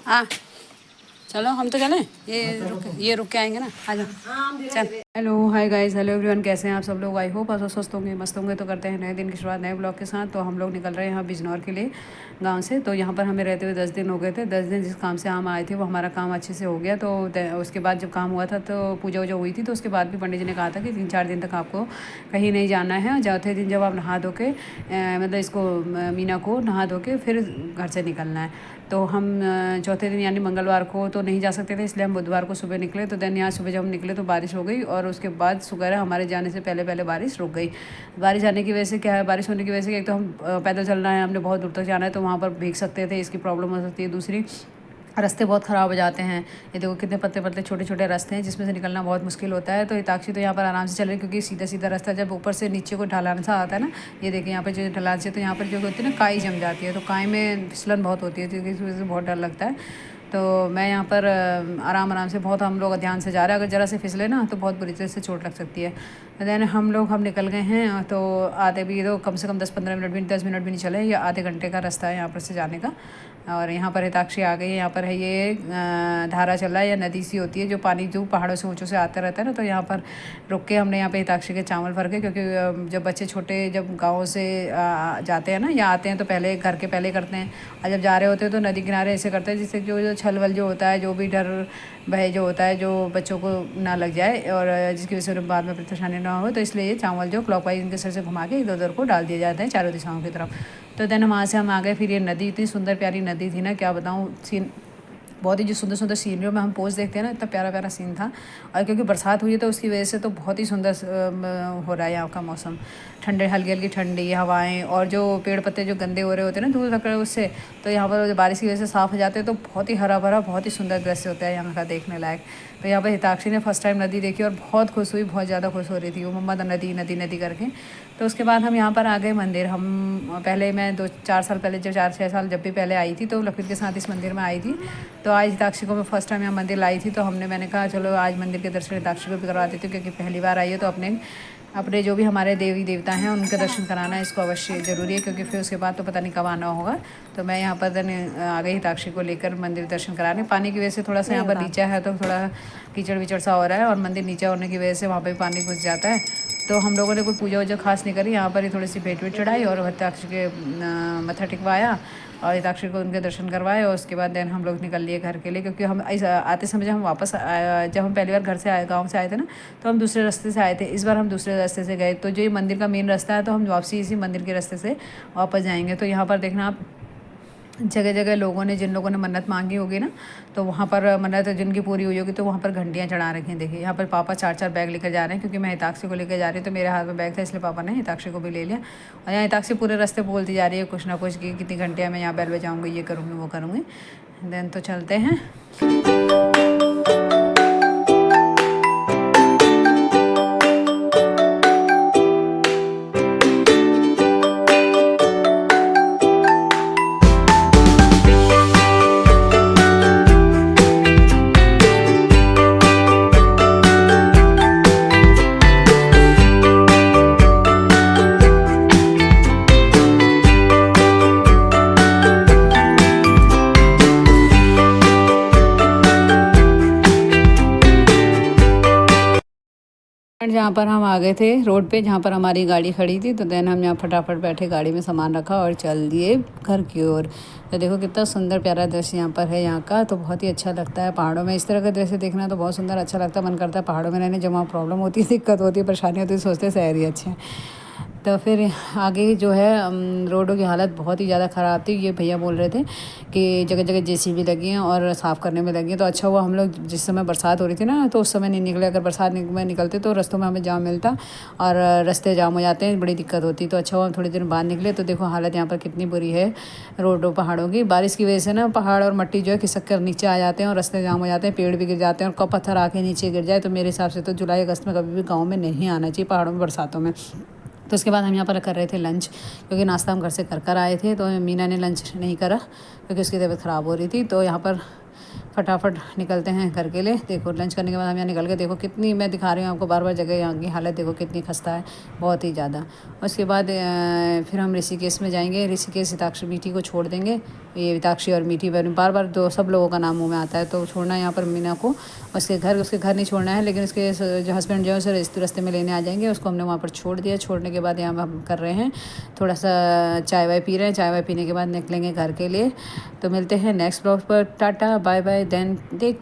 हाँ चलो हम तो चलें, ये रुक के आएंगे ना, आ जाओ। चल hello hi guys, hello everyone, कैसे हैं आप सब लोग? आई होप आप स्वस्थ होंगे, मस्त होंगे। तो करते हैं नए दिन की शुरुआत नए ब्लॉग के साथ। तो हम लोग निकल रहे हैं यहाँ बिजनौर के लिए गांव से। तो यहाँ पर हमें रहते हुए 10 दिन हो गए थे। 10 दिन जिस काम से हम आए थे वो हमारा काम अच्छे से हो गया। तो उसके बाद जब काम हुआ था तो पूजा वूजा हुई थी। तो उसके बाद भी पंडित जी ने कहा था कि 3-4 दिन तक आपको कहीं नहीं जाना है। चौथे दिन जब आप नहा धो के मतलब इसको मीना को नहा धो के फिर घर से निकलना है। तो हम चौथे दिन यानी मंगलवार को तो नहीं जा सकते थे, इसलिए हम बुधवार को सुबह निकले। तो देन यहाँ सुबह जब हम निकले तो बारिश हो गई, और उसके बाद शुक्र है हमारे जाने से पहले पहले बारिश रुक गई। बारिश आने की वजह से क्या है, बारिश होने की वजह से एक तो हम पैदल चलना है, हमने बहुत दूर तक जाना है, तो वहाँ पर भीग सकते थे, इसकी प्रॉब्लम हो सकती है। दूसरी, रास्ते बहुत ख़राब हो जाते हैं। ये देखो कितने पतले पतले छोटे छोटे रास्ते हैं जिसमें से निकलना बहुत मुश्किल होता है। तो हिताक्षी तो यहाँ पर आराम से चल रही है, क्योंकि सीधा सीधा रास्ता, जब ऊपर से नीचे को ढलान सा आता है ना, ये देखिए यहाँ पर जो ढलान से, तो यहाँ पर जो होती है ना, काई जम जाती है। तो काई में फिसलन बहुत होती है, तो इस वजह से बहुत डर लगता है। तो मैं यहाँ पर आराम आराम से, बहुत हम लोग ध्यान से जा रहे हैं। अगर ज़रा से फिसले ना तो बहुत बुरी तरह से चोट लग सकती है। देन हम निकल गए हैं। तो आधे भी तो कम से कम 10-15 मिनट भी, 10 मिनट भी नहीं चले, या आधे घंटे का रास्ता है यहाँ पर से जाने का। और यहाँ पर हिताक्षी आ गई है। यहाँ पर है ये धारा चल रहा है, या नदी सी होती है, जो पानी जो पहाड़ों से ऊँचों से आता रहता है ना। तो यहाँ पर रुक के हमने यहाँ पे हिताक्षी के चावल भर के, क्योंकि जब बच्चे छोटे जब गाँव से जाते हैं ना या आते हैं तो पहले घर के पहले करते हैं, और जब जा रहे होते हैं तो नदी किनारे ऐसे करते हैं जिससे जो छल वल जो होता है, जो भी डर भय जो होता है, जो बच्चों को ना लग जाए, और जिसकी वजह से उन्हें बाद में परेशानी ना हो। तो इसलिए ये चावल जो क्लॉकवाइज इनके सर से घुमा के इधर उधर को डाल दिए जाते हैं, चारों दिशाओं की तरफ। तो देन वहाँ से हम आ गए। फिर ये नदी इतनी सुंदर प्यारी नदी थी ना, क्या बताऊँ। सीन बहुत ही, जो सुंदर सुंदर सीनरियों में हम पोज देखते हैं ना, इतना प्यारा प्यारा सीन था। और क्योंकि बरसात हुई है तो उसकी वजह से तो बहुत ही सुंदर हो रहा है यहाँ का मौसम। ठंडे, हल्की हल्की ठंडी हवाएं, और जो पेड़ पत्ते जो गंदे हो रहे होते हैं ना धूल धकड़ उससे, तो यहाँ पर बारिश की वजह से साफ़ हो जाते हैं। तो बहुत ही हरा भरा, बहुत ही सुंदर दृश्य होता है यहाँ का, देखने लायक। तो यहाँ पर हिताक्षी ने फर्स्ट टाइम नदी देखी और बहुत खुश हुई, बहुत ज़्यादा खुश हो रही थी वो, मम्मा नदी नदी नदी करके। तो उसके बाद हम यहाँ पर आ गए मंदिर। हम पहले, मैं 2-4 साल पहले, जब 4-6 साल जब भी पहले आई थी, तो लखवित के साथ इस मंदिर में आई थी। तो आज हिताक्षी को मैं फर्स्ट टाइम यहाँ मंदिर लाई थी। तो मैंने कहा चलो आज मंदिर के दर्शन हिताक्षी को भी करवा देती हूँ, क्योंकि पहली बार आई है। तो अपने जो भी हमारे देवी देवता हैं उनके दर्शन कराना इसको अवश्य ज़रूरी है, क्योंकि फिर उसके बाद तो पता नहीं कब आना होगा। तो मैं यहाँ पर आ गई हिताक्षी को लेकर मंदिर दर्शन कराने। पानी की वजह से थोड़ा सा यहाँ पर नीचा है, तो थोड़ा कीचड़ विचड़ सा हो रहा है, और मंदिर नीचा होने की वजह से वहाँ पर पानी घुस जाता है। तो हम लोगों ने कोई पूजा वूजा खास नहीं करी, यहाँ पर ही थोड़ी सी भेंट वेंट चढ़ाई, और हिताक्षी के मत्था टिकवाया, और हिताक्षी को उनके दर्शन करवाए। और उसके बाद देन हम लोग निकल लिए घर के लिए, क्योंकि हम आते समय जब हम वापस जब हम पहली बार घर से आए, गांव से आए थे ना, तो हम दूसरे रास्ते से आए थे। इस बार हम दूसरे रास्ते से गए। तो जो ये मंदिर का मेन रास्ता है, तो हम वापसी इसी मंदिर के रास्ते से वापस जाएंगे। तो यहाँ पर देखना आप, जगह जगह लोगों ने, जिन लोगों ने मन्नत मांगी होगी ना, तो वहाँ पर मन्नत जिनकी पूरी हुई होगी, तो वहाँ पर घंटियाँ चढ़ा रखी हैं। देखिए यहाँ पर पापा 4-4 बैग लेकर जा रहे हैं, क्योंकि मैं हिताक्षी को लेकर जा रही हूँ, तो मेरे हाथ में बैग था, इसलिए पापा ने हिताक्षी को भी ले लिया। और यहाँ हिताक्षी पूरे रास्ते बोलती जा रही है कुछ ना कुछ, कि कितनी घंटियाँ मैं यहाँ बैल बजाऊँगी, ये करूँगी वो करूँगी। देन तो चलते हैं। जहाँ पर हम आ गए थे रोड पे, जहाँ पर हमारी गाड़ी खड़ी थी। तो देन हम यहाँ फटाफट बैठे, गाड़ी में सामान रखा और चल दिए घर की ओर। तो देखो कितना सुंदर प्यारा दृश्य यहाँ पर है यहाँ का। तो बहुत ही अच्छा लगता है पहाड़ों में इस तरह का दृश्य देखना, तो बहुत सुंदर अच्छा लगता है। मन करता है पहाड़ों में रहने। जब वहाँ प्रॉब्लम होती है, दिक्कत होती है, परेशानी होती है, सोचते हैं शहर ही अच्छे हैं। तो फिर आगे जो है रोडों की हालत बहुत ही ज़्यादा ख़राब थी। ये भैया बोल रहे थे कि जगह जगह जेसीबी लगी हैं और साफ़ करने में लगी हैं। तो अच्छा हुआ हम लोग जिस समय बरसात हो रही थी ना, तो उस समय नहीं निकले। अगर बरसात में निकलते तो रास्तों में हमें जाम मिलता, और रास्ते जाम हो जाते हैं, बड़ी दिक्कत होती। तो अच्छा हुआ हम थोड़ी देर बाद निकले। तो देखो हालत यहाँ पर कितनी बुरी है रोडों पहाड़ों की। बारिश की वजह से ना पहाड़ और मट्टी जो है खिसक कर नीचे आ जाते हैं, और रास्ते जाम हो जाते हैं, पेड़ भी गिर जाते हैं, और कब पत्थर आके नीचे गिर जाए। तो मेरे हिसाब से तो जुलाई अगस्त में कभी भी गाँव में नहीं आना चाहिए, पहाड़ों में बरसातों में। तो उसके बाद हम यहाँ पर कर रहे थे लंच, क्योंकि नाश्ता हम घर से कर आए थे। तो मीना ने लंच नहीं करा, क्योंकि उसकी तबीयत ख़राब हो रही थी। तो यहाँ पर फटाफट निकलते हैं घर के लिए। देखो लंच करने के बाद हम यहाँ निकल के, देखो कितनी, मैं दिखा रही हूँ आपको बार बार जगह, यहाँ की हालत देखो कितनी खस्ता है, बहुत ही ज़्यादा। उसके बाद फिर हम ऋषिकेश में जाएंगे। ऋषिकेश हिताक्षी मीठी को छोड़ देंगे। ये हिताक्षी और मीठी बार बार तो सब लोगों का नाम मुँह में आता है, तो छोड़ना है यहाँ पर मीना को। उसके घर नहीं छोड़ना है, लेकिन उसके जो हस्बैंड जो है उसे रास्ते में लेने आ जाएंगे। उसको हमने वहाँ पर छोड़ दिया। छोड़ने के बाद यहाँ हम कर रहे हैं थोड़ा सा चाय वाय पी रहे हैं। चाय वाय पीने के बाद निकलेंगे घर के लिए। तो मिलते हैं नेक्स्ट ब्लॉग पर। टाटा बाय बाय, देन देख